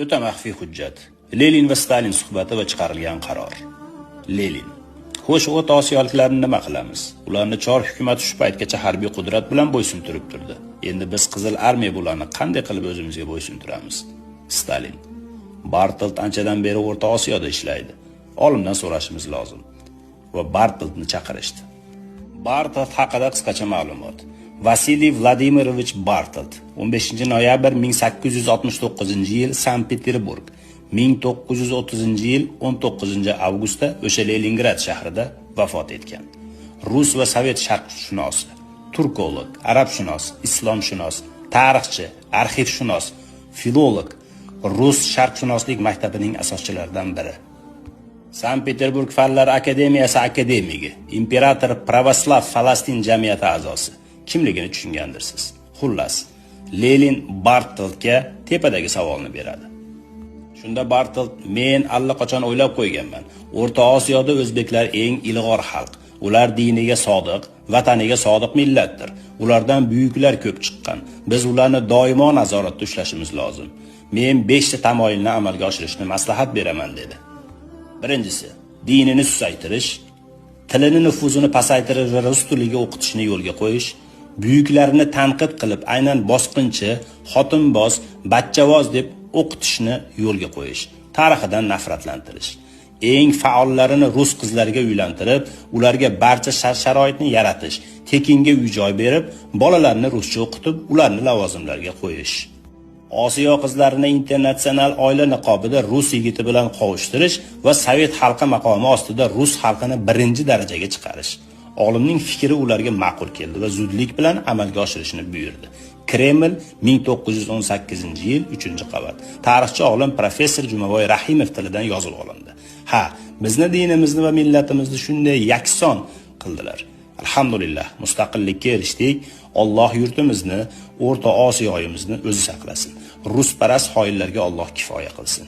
O'ta maxfiy hujjat. Lenin va Stalin suhbati va chiqarilgan qaror. Lenin: Xo'sh, O'rta Osiyoliklarni nima qilamiz? Ularni Chor hukumat shu paytgacha harbiy qudrat bilan bo'ysuntirib turdi. Endi biz Qizil armiya bularni qanday qilib o'zimizga bo'ysuntiramiz? Stalin: Bartolt anchadan beri O'rta Osiyoda ishlaydi. Olimdan so'rashimiz lozim. Va Bartoltni chaqirishdi. Bartolt haqida qisqacha ma'lumot. Vasiliy Vladimirovich Bartolt 15 noyabr 1869-yil Sankt-Peterburg, 1930-yil 19 avgustda o'sha Leningrad shahrida vafot etgan. Rus va sovet sharqshunosi, turkolog, arabshunos, islomshunos, tarixchi, arxivshunos, filolog, Rus sharqshunoslik maktabining asoschilaridan biri. Sankt-Peterburg Fanlar akademiyasi akademigi, imperator Pravoslav Falastin jamiyati a'zosi. Kimligini tushungandirsiz. Xullas, Lenin Bartoltga tepadagi savolni beradi. Shunda Bartolt: men allaqachon o'ylab qo'yganman. O'rta Osiyoda o'zbeklar eng ilg'or xalq. Ular diniga sodiq, vataniga sodiq millatdir. Ulardan buyuklar ko'p chiqqan. Biz ularni doimo nazoratda ushlashimiz lozim. Men 5 ta tamoyilni amalga oshirishni maslahat beraman dedi. Birinchisi, dinini susaytirish, tilini nufuzini pasaytirish va rus tiliga o'qitishni yo'lga qo'yish. Buyuklarni tanqid qilib, aynan bosqinchi, xotinboz, bachchavoz deb o'qitishni yo'lga qo'yish, tarixidan nafratlantirish. Eng faollarini rus qizlariga uylantirib, ularga barcha shart-sharoitni yaratish, tekinga uy-joy berib, bolalarni ruscha o'qitib, ularni lavozimlarga qo'yish. Osiyo qizlarini internatsional oila niqobida rus yigiti bilan qovushtirish va sovet xalqi maqomi ostida rus xalqini birinchi darajaga chiqarish. Olimning fikri ularga ma'qul keldi va zudlik bilan amalga oshirishni buyurdi. Kreml 1918-yil 3-qavat. Tarixchi olim professor Jumavoy Rahimov tilidan yozib olindi. Ha, bizni dinimizni va millatimizni shunday yakson qildilar. Alhamdulillah, mustaqillikka erishdik. Alloh yurtimizni, O'rta Osiyoyimizni o'zi saqlasin. Rusparast xoinlarga Alloh kifoya qilsin.